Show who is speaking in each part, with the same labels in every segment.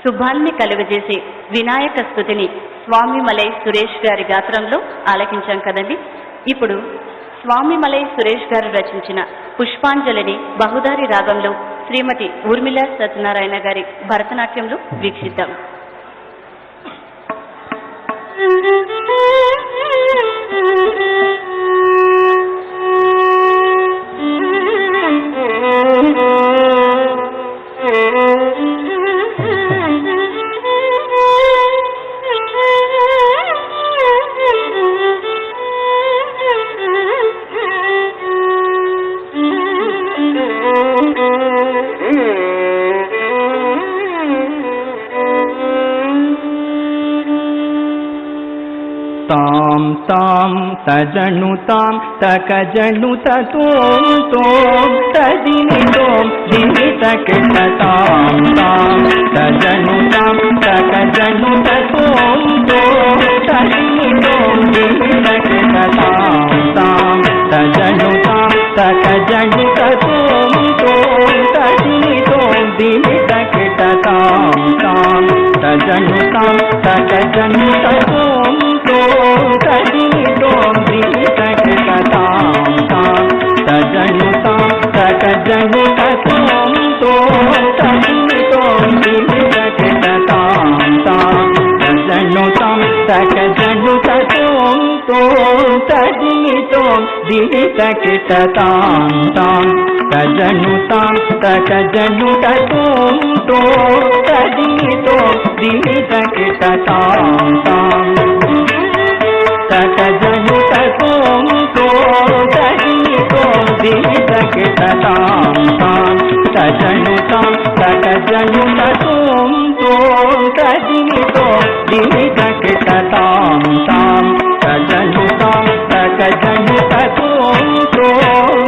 Speaker 1: శుభాన్ని కలుగజేసే వినాయక స్తుతిని స్వామిమలై సురేష్ గారి గాత్రంలో ఆలకించాం కదండి. ఇప్పుడు స్వామిమలై సురేష్ గారు రచించిన పుష్పాంజలిని బహుదారి రాగంలో శ్రీమతి ఊర్మిళ సత్యనారాయణ గారి భరతనాట్యంలో వీక్షిద్దాం.
Speaker 2: तां तां तजनुतां तकजनुत तों तों तदिनितों दिनितकिटतां तां तजनुतां तकजनुत तों तों तदिनितों दिनितकिटतां तां तजनुतां तकजनुत तों तों तदिनितों दिनितकिटतां तां तजनुतां तकजनुत तों तजनुतां तकजनुतों तजनुतां दिनितकिटतां तजनुतां तकजनुतों तजनुतां दिनितकिटतां तजनुतां तकजनुतों तजनुतां दिनितकिटतां तकजनुतों तजनुतां दिनितकिटतां तजनुतां तकजनुतों तजनुतां दिनितकिटतां तजनुतां तकजनुतों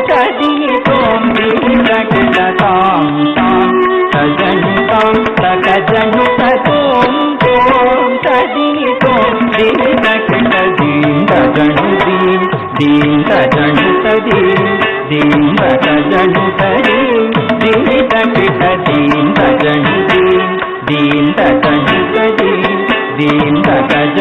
Speaker 2: तजनुतां दिनितकिटतां तजनुतां तकजनुतों तजनुतां दिनितकिटदीं तजनुदीं दीं तजनुतदीं दीं तजनुतदीं दिनितकिटदीं तजनुदीं दीं तजनुतदीं दीं तजनुतदीं